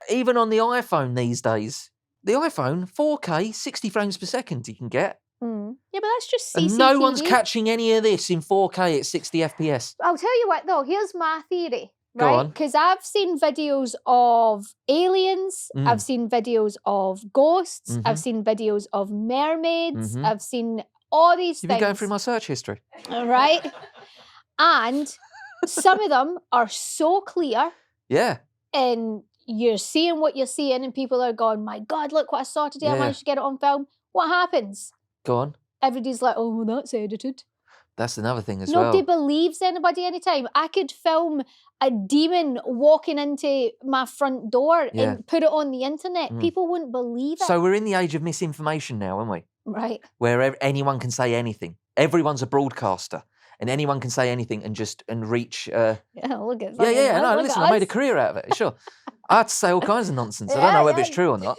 Even on the iPhone these days. The iPhone, 4K, 60 frames per second you can get. Yeah, but that's just CCTV. And no one's catching any of this in 4K at 60 FPS. I'll tell you what, though. Here's my theory. Go right? on. Because I've seen videos of aliens. I've seen videos of ghosts. I've seen videos of mermaids. I've seen all these things. You've been going through my search history. Right? And some of them are so clear. Yeah. And you're seeing what you're seeing and people are going, my God, look what I saw today. I managed to get it on film. What happens? Go on. Everybody's like, oh, well, that's edited. That's another thing as well. Nobody believes anybody anytime. I could film a demon walking into my front door and put it on the internet. People wouldn't believe it. So we're in the age of misinformation now, aren't we? Right. Where anyone can say anything. Everyone's a broadcaster. And anyone can say anything and reach... yeah, look at no, listen, I made a career out of it, sure. I had to say all kinds of nonsense. I don't know whether it's true or not.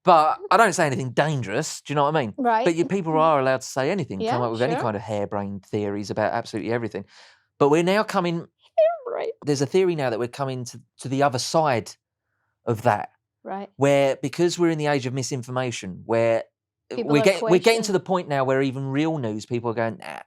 But I don't say anything dangerous, do you know what I mean? Right. But people are allowed to say anything, come up with any kind of harebrained theories about absolutely everything. But we're now coming... Right. There's a theory now that we're coming to the other side of that. Right. Where, because we're in the age of misinformation, where we're getting to the point now where even real news, people are going, nah,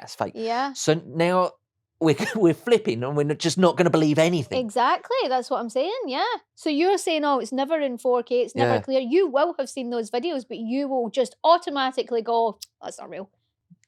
it's fake. Yeah. So now we're flipping and we're just not going to believe anything. Exactly. That's what I'm saying. Yeah. So you're saying, oh, it's never in 4K. It's never clear. You will have seen those videos, but you will just automatically go, that's not real.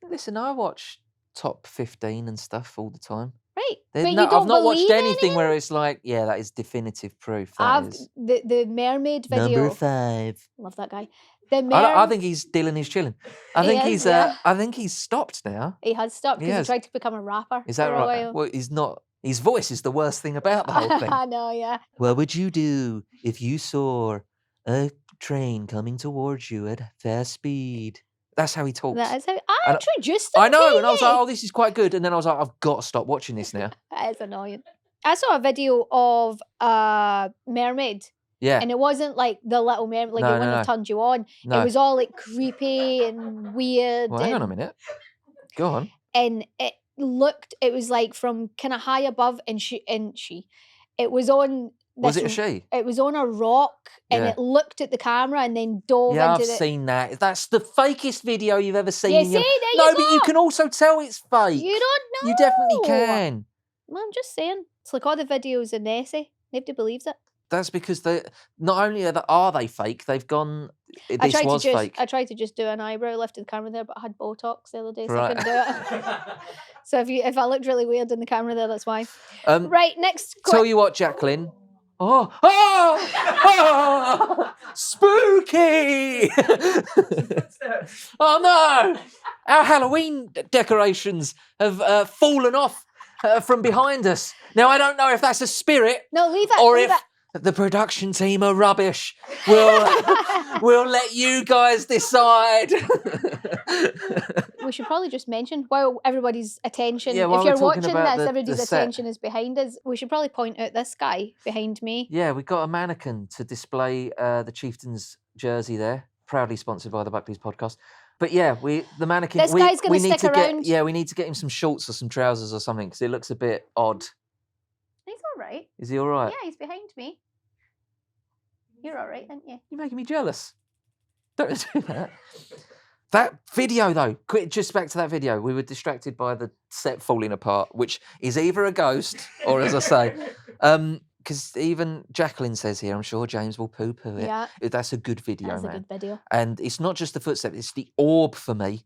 Listen, I watch top 15 and stuff all the time. Right. I've not watched anything where it's like, yeah, that is definitive proof. The mermaid video. Number 5. Love that guy. I think he's Dylan is chilling. I think he's stopped now. He has stopped because he tried to become a rapper. Is that right? Well, he's not. His voice is the worst thing about the whole thing. I know, yeah. What would you do if you saw a train coming towards you at fast speed? That's how he talks. That is how I actually just started. I know, and I was like, oh, this is quite good. And then I was like, I've got to stop watching this now. That is annoying. I saw a video of a mermaid. Yeah. And it wasn't like the Little Mermaid, like it wouldn't have turned you on. No. It was all like creepy and weird. Well, hang on a minute. Go on. And it was like from kind of high above and it was on... Was it a she? It was on a rock and it looked at the camera and then dove into I've seen that. That's the fakest video you've ever seen. You see, there you go. But you can also tell it's fake. You don't know. You definitely can. Well, I'm just saying. It's like all the videos in Nessie. Nobody believes it. That's because not only are they fake, they've gone... This was fake. I tried to just do an eyebrow lift to the camera there, but I had Botox the other day, so I couldn't do it. So if I looked really weird in the camera there, that's why. Right, next... Tell you what, Jacqueline... Oh, spooky! Oh no! Our Halloween decorations have fallen off from behind us. Now I don't know if that's a spirit. No, leave it. Or leave if it. The production team are rubbish. We'll let you guys decide. We should probably just mention, while everybody's attention, Yeah, while if we're you're talking watching about this, the everybody's set. attention is behind us. We should probably point out this guy behind me. Yeah, we've got a mannequin to display the Chieftains jersey there, proudly sponsored by the Buckleys podcast. But yeah, the mannequin. This guy's going to need stick around. we need to get him some shorts or some trousers or something because it looks a bit odd. He's all right. Is he all right? Yeah, he's behind me. You're all right, aren't you? You're making me jealous. Don't do that. That video, though, just back to that video, we were distracted by the set falling apart, which is either a ghost or, as I say, because even Jacqueline says here, I'm sure James will poo-poo it. Yeah. That's a good video, That's man. a good video. And it's not just the footsteps, it's the orb for me.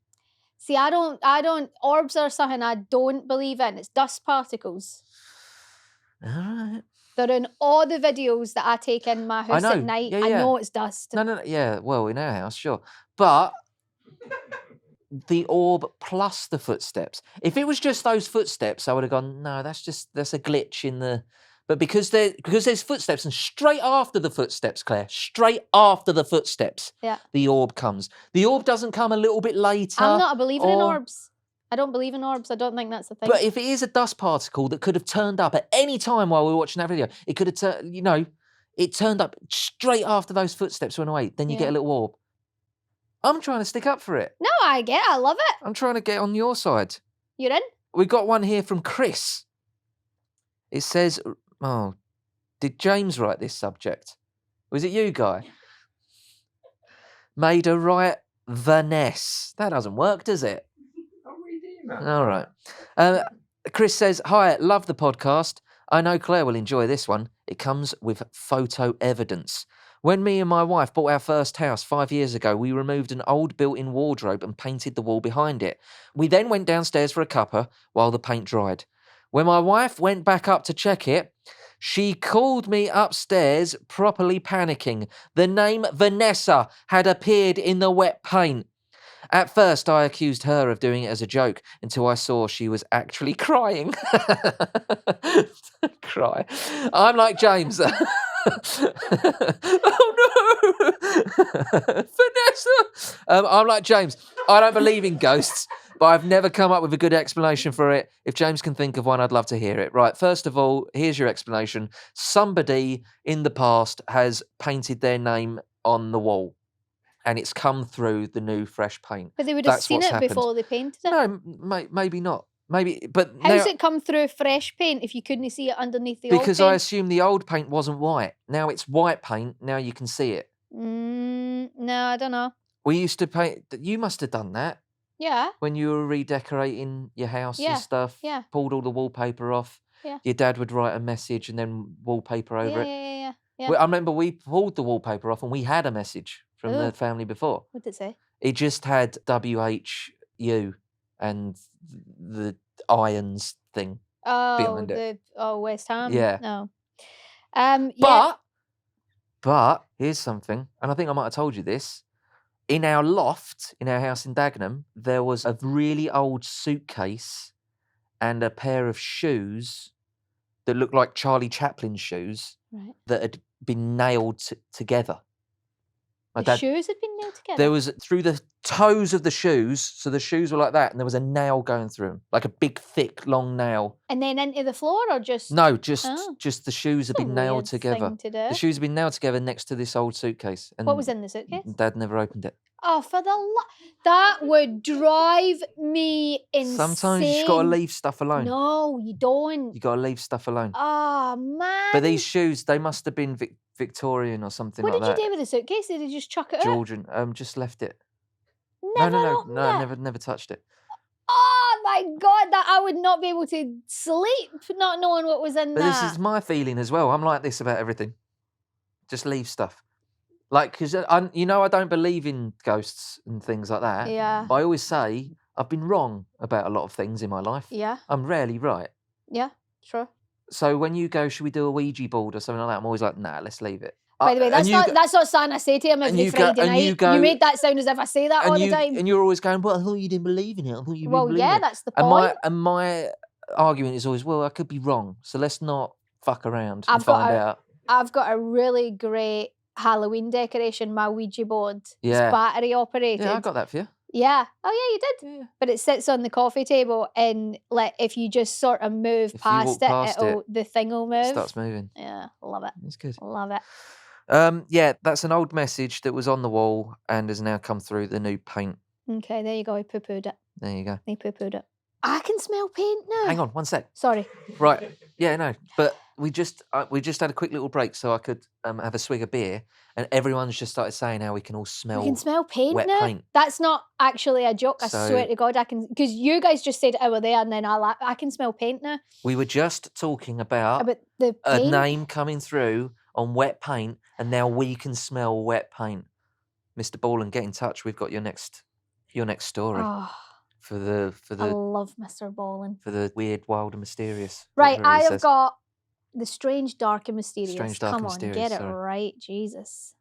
See, I don't, orbs are something I don't believe in. It's dust particles. All right. They're in all the videos that I take in my house at night. Yeah, I know it's dust. No, yeah, well, in our house, sure. But the orb plus the footsteps. If it was just those footsteps, I would have gone, no, that's a glitch in the... But because there's footsteps, and straight after the footsteps, Claire, straight after the footsteps, the orb comes. The orb doesn't come a little bit later. I'm not a believer in orbs. I don't believe in orbs. I don't think that's the thing. But if it is a dust particle that could have turned up at any time while we were watching that video, it could have turned, it turned up straight after those footsteps went away. Then you get a little orb. I'm trying to stick up for it. No, I love it. I'm trying to get on your side. You're in? We got one here from Chris. It says, oh, did James write this subject? Was it you, Guy? Made a right Vanessa. That doesn't work, does it? All right. Chris says, hi, love the podcast. I know Claire will enjoy this one. It comes with photo evidence. When me and my wife bought our first house 5 years ago, we removed an old built-in wardrobe and painted the wall behind it. We then went downstairs for a cuppa while the paint dried. When my wife went back up to check it, she called me upstairs, properly panicking. The name Vanessa had appeared in the wet paint. At first, I accused her of doing it as a joke until I saw she was actually crying. Cry. I'm like James. Oh no! Vanessa! I'm like James. I don't believe in ghosts, but I've never come up with a good explanation for it. If James can think of one, I'd love to hear it. Right, first of all, here's your explanation. Somebody in the past has painted their name on the wall. And it's come through the new fresh paint. But they would have seen it before they painted it. No, maybe not. Maybe, but how's it come through fresh paint if you couldn't see it underneath the old paint? Because I assume the old paint wasn't white. Now it's white paint. Now you can see it. No, I don't know. We used to paint. You must have done that. Yeah. When you were redecorating your house and stuff. Yeah. Pulled all the wallpaper off. Yeah. Your dad would write a message and then wallpaper over it. Yeah. I remember we pulled the wallpaper off and we had a message from the family before. What did it say? It just had WHU and the Irons thing behind it. West Ham. Yeah. No. But here's something, and I think I might have told you this. In our loft, in our house in Dagenham, there was a really old suitcase and a pair of shoes that looked like Charlie Chaplin's shoes that had been nailed together. The shoes had been nailed together? There was, through the toes of the shoes, so the shoes were like that, and there was a nail going through them, like a big, thick, long nail. And then into the floor, or just... No, just the shoes had been nailed together. Thing to do. The shoes had been nailed together next to this old suitcase. And what was in the suitcase? Dad never opened it. Oh, for the that would drive me insane. Sometimes you just got to leave stuff alone. No, you don't. You got to leave stuff alone. Oh, man. But these shoes, they must have been Victorian or something like that. What did you do with the suitcase? Did you just chuck it out? Georgian. Just left it. No, never touched it. Oh my God, that I would not be able to sleep not knowing what was in but that. But this is my feeling as well. I'm like this about everything. Just leave stuff. Like, because I don't believe in ghosts and things like that. Yeah. But I always say I've been wrong about a lot of things in my life. Yeah. I'm rarely right. Yeah, sure. So when you go, should we do a Ouija board or something like that? I'm always like, nah, let's leave it. By the way, that's not something I say to him every Friday night. You made that sound as if I say that all the time. And you're always going, well, I thought you didn't believe in it. I thought you Well, believe yeah, it. that's the point. And my argument is always, well, I could be wrong. So let's not fuck around and find out. I've got a really great Halloween decoration, my Ouija board. Yeah. It's battery operated. Yeah, I got that for you. Yeah. Oh, yeah, you did. Yeah. But it sits on the coffee table, and like if you just sort of move If you past walk it, past it, the thing will It move. starts moving. Yeah, love it. It's good. Love it. Yeah, that's an old message that was on the wall and has now come through the new paint. Okay, there you go. He poo-pooed it. There you go. He poo-pooed it. I can smell paint now. Hang on, one sec. Sorry. Right. Yeah, no. But we just had a quick little break so I could have a swig of beer, and everyone's just started saying how we can all smell. We can smell paint wet now. paint. That's not actually a joke. I So- swear to God, I can, because you guys just said I were there, and then I can smell paint now. We were just talking about About the a paint. name coming through on wet paint, and now we can smell wet paint. Mr. Ballin, get in touch. We've got your next story Oh, for the I love Mr. Ballin. for the weird, wild, and mysterious. Right, whatever I he have says. got the strange, dark, and mysterious. Strange, dark, Come and on, mysterious, get it sorry. right, Jesus.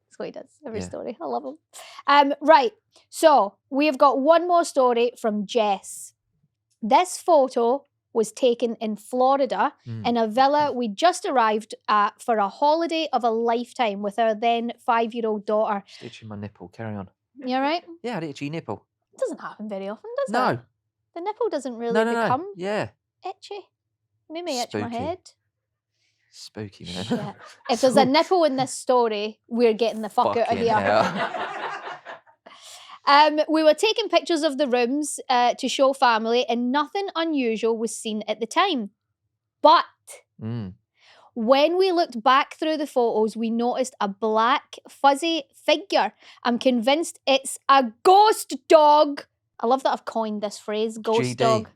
That's what he does every Yeah. story. I love him. Right, so we have got one more story from Jess. This photo was taken in Florida Mm. in a villa we just arrived at for a holiday of a lifetime with our then 5-year-old daughter. Just itching my nipple. Carry on. You all right? Yeah, an itchy nipple. It doesn't happen very often, does it? No. The nipple doesn't really No. become Yeah. itchy. Maybe itch my Spooky. head. Spooky, man. Shit. If there's a nipple in this story, we're getting the fuck out of Fucking here. hell. We were taking pictures of the rooms to show family, and nothing unusual was seen at the time. But Mm. when we looked back through the photos, we noticed a black, fuzzy figure. I'm convinced it's a ghost dog. I love that I've coined this phrase, ghost GD. dog.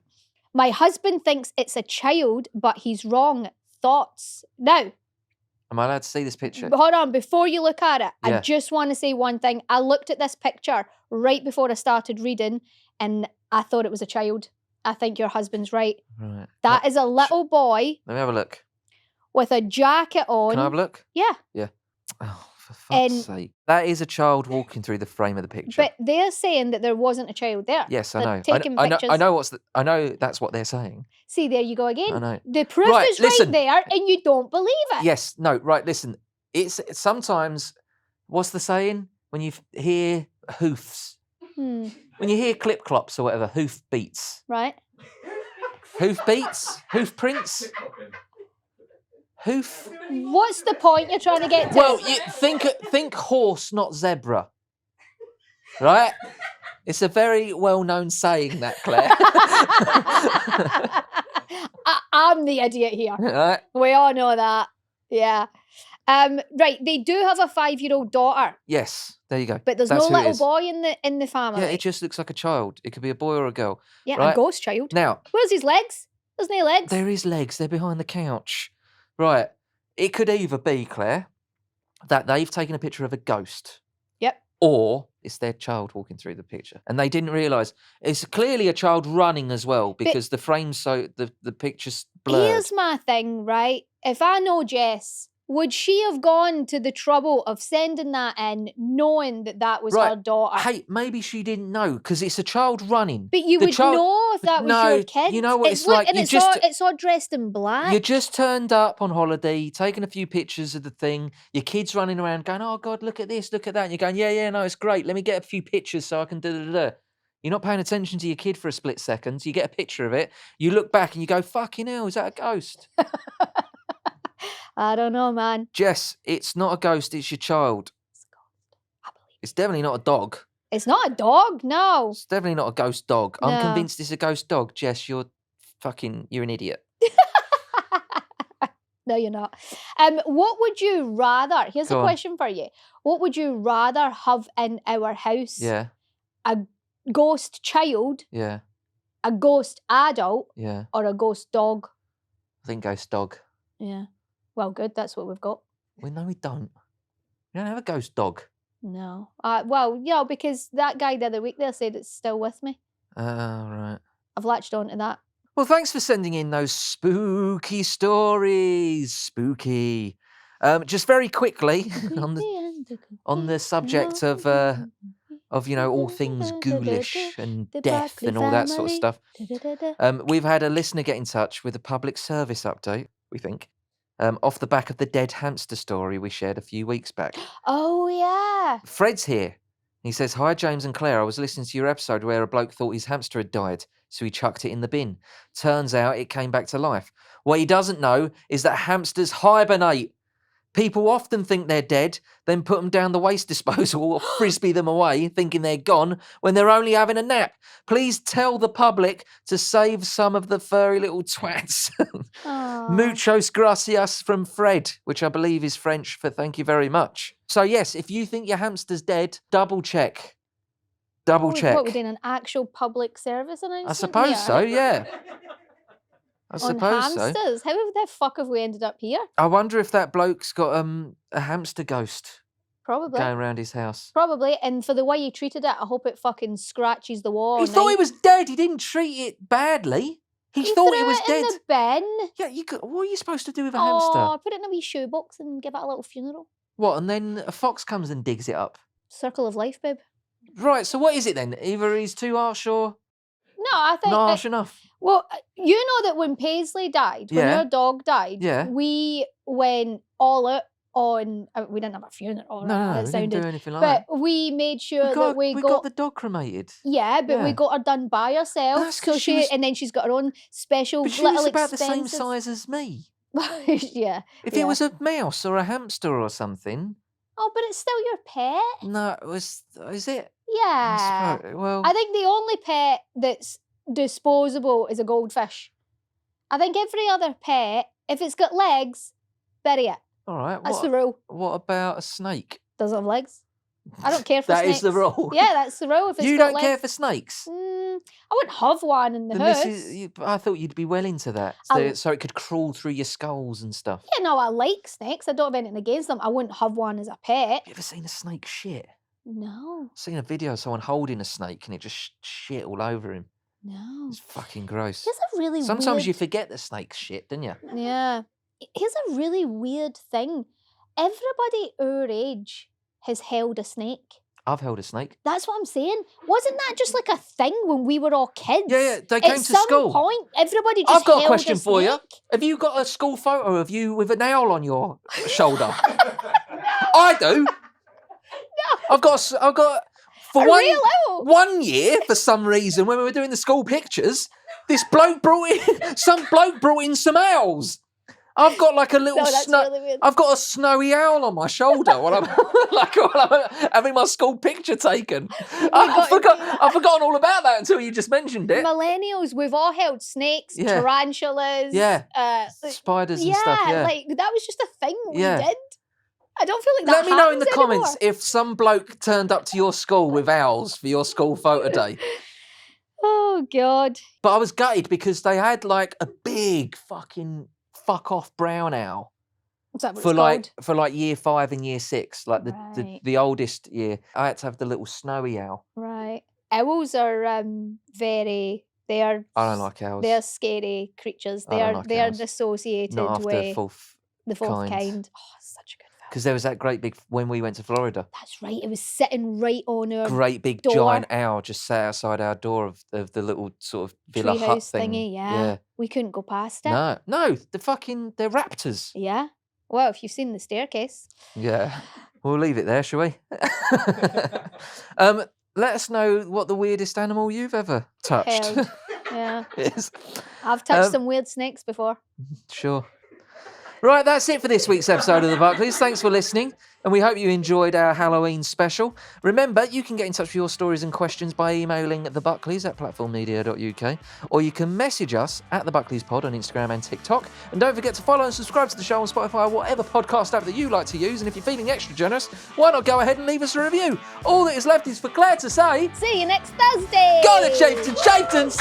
My husband thinks it's a child, but he's wrong. Thoughts? Now, Am I allowed to see this picture? hold on, before you look at it, I Yeah. just want to say one thing. I looked at this picture right before I started reading, and I thought it was a child. I think your husband's right. Right. That is a little boy Let me have a look. with a jacket on. Can I have a look? Yeah, Oh, for fuck's And- sake. That is a child walking through the frame of the picture. but they're saying that there wasn't a child there. Yes, I They're know. taking I know. pictures. I know that's what they're saying. See, there you go I again. know. The proof Right, is listen. right there, and you don't believe it. Yes. No. Right. Listen. It's sometimes. What's the saying? When you hear hoofs, Hmm, when you hear clip clops or whatever, hoof beats, right? hoof beats, hoof prints, hoof. What's the point you're trying to get to? Well, you think horse, not zebra. Right? It's a very well-known saying, that, Claire. I'm the idiot here. Right? We all know that. Yeah. Right. They do have a 5-year-old daughter, Yes. There you go. but there's That's no who it little is. boy in the family. Yeah, it just looks like a child. It could be a boy or a girl. Yeah, a right. ghost child. Now, Where's his legs? There's no legs. there is legs. They're behind the couch. Right. It could either be, Claire, that they've taken a picture of a ghost. Yep. Or it's their child walking through the picture. And they didn't realise. It's clearly a child running as well because the frame's so the picture's blurred. Here's my thing, right? If I know Jess, would she have gone to the trouble of sending that in knowing that that was her Right. daughter? Hey, maybe she didn't know because it's a child running. But you the would child- know if that was No, your kid. you know what it's look, like, and you it's just- all it's all dressed in black. You just turned up on holiday, taking a few pictures of the thing. Your kid's running around going, "Oh God, look at this, look at that." And you're going, "Yeah, no, it's great. Let me get a few pictures so I can da." You're not paying attention to your kid for a split second. You get a picture of it. You look back and you go, "Fucking hell, is that a ghost?" I don't know, man. Jess, it's not a ghost. It's your child. I believe It's definitely not a dog. it's not a dog. No. It's definitely not a ghost dog. I'm No. convinced it's a ghost dog. Jess, you're an idiot. No, you're not. What would you rather? Here's Go a on. question for you. What would you rather have in our house? Yeah, A ghost child, yeah, a ghost adult, yeah. or a ghost dog? I think ghost dog. Yeah. Well, good. That's what we've got. Well, no, we don't. We don't have a ghost dog. No. Well, yeah, because that guy the other week there said it's still with me. Oh, right. I've latched on to that. Well, thanks for sending in those spooky stories. Spooky. Just very quickly on the subject of all things ghoulish and The death Buckley and all that sort of family. stuff. We've had a listener get in touch with a public service update, we think. off the back of the dead hamster story we shared a few weeks back. Oh, yeah. Fred's here. He says, "Hi, James and Claire. I was listening to your episode where a bloke thought his hamster had died, so he chucked it in the bin. Turns out it came back to life. What he doesn't know is that hamsters hibernate. People often think they're dead, then put them down the waste disposal or frisbee them away, thinking they're gone when they're only having a nap. Please tell the public to save some of the furry little twats." Muchos gracias from Fred, which I believe is French for thank you very much. So yes, if you think your hamster's dead, double check. Double check. What, we're doing an actual public service announcement? I suppose so, yeah. I On suppose so. hamsters? How the fuck have we ended up here? I wonder if that bloke's got a hamster ghost Probably. going around his house. Probably. And for the way he treated it, I hope it fucking scratches the wall. He thought it was dead. He didn't treat it badly. He thought it was dead. In the bin. Yeah, what are you supposed to do with a Oh, hamster? put it in a wee shoebox and give it a little funeral. What, and then a fox comes and digs it up? Circle of life, babe. Right, so what is it then? Either he's too harsh or No, I think... not harsh enough? Well, you know that when Paisley died, when Yeah. your dog died, Yeah. we went all out on... we didn't have a funeral. Or No, that we sounded, didn't do anything like that. but we made sure that We got the dog cremated. Yeah, but we Yeah. got her done by herself. That's 'cause she was- And then she's got her own special But she little was about the same expensive- size as me. Yeah. If yeah. it was a mouse or a hamster or something, Oh, but it's still your pet. no, is it? Yeah. Well, I think the only pet that's disposable is a goldfish. I think every other pet, if it's got legs, bury it. all right. That's the rule. What about a snake? Does it have legs? I don't care for That snakes. is the rule. Yeah, that's the rule. If it's You got don't legs. care for snakes? I wouldn't have one in the house. I thought you'd be well into that, so it could crawl through your skulls and stuff. Yeah, no, I like snakes. I don't have anything against them. I wouldn't have one as a pet. Have you ever seen a snake shit? No, I've seen a video of someone holding a snake and it just shit all over him. no. It's fucking gross. Here's a really Sometimes weird... you forget the snake's shit, don't you? Yeah. Here's a really weird thing. Everybody our age has held a snake. I've held a snake. That's what I'm saying. Wasn't that just like a thing when we were all kids? Yeah, they came At to some school. point, everybody just I've got a held question for you. snake. Have you got a school photo of you with an owl on your shoulder? I do. I've got for A real owl? one year, for some reason, when we were doing the school pictures, some bloke brought in some owls. I've got like a little No, that's really weird. I've got a snowy owl on my shoulder while I'm having my school picture taken. I've forgotten all about that until you just mentioned it. Millennials, we've all held snakes, Yeah. tarantulas. Yeah. Like, Spiders and stuff. Yeah. like that was just a thing we Yeah. did. I don't feel like that Let me know in the happens comments anymore. if some bloke turned up to your school with owls for your school photo day. Oh, God. But I was gutted because they had like a big fucking fuck off brown owl What's that what for it's called? for like year 5 and year 6, like Right. the oldest year. I had to have the little snowy owl. Right. Owls are they are I don't like owls. they're scary creatures. I don't like They are owls. associated Not after with fourth, the fourth kind. kind. Oh, it's such a good film. because there was that great big when we went to Florida. That's right. It was sitting right on our Great big door. giant owl just sat outside our door of the little sort of villa hut treehouse thing. thingy. Yeah. We couldn't go past it. No, they're raptors. Yeah. Well, if you've seen the staircase. Yeah. We'll leave it there, shall we? Let us know what the weirdest animal you've ever touched Held. Yeah. is. I've touched some weird snakes before. Sure. Right, that's it for this week's episode of the Buckleys. Thanks for listening, and we hope you enjoyed our Halloween special. Remember, you can get in touch with your stories and questions by emailing thebuckleys@platformmedia.uk, or you can message us at the Buckleys Pod on Instagram and TikTok. And don't forget to follow and subscribe to the show on Spotify or whatever podcast app that you like to use. And if you're feeling extra generous, why not go ahead and leave us a review? All that is left is for Claire to say, See you next Thursday. go the Chieftains!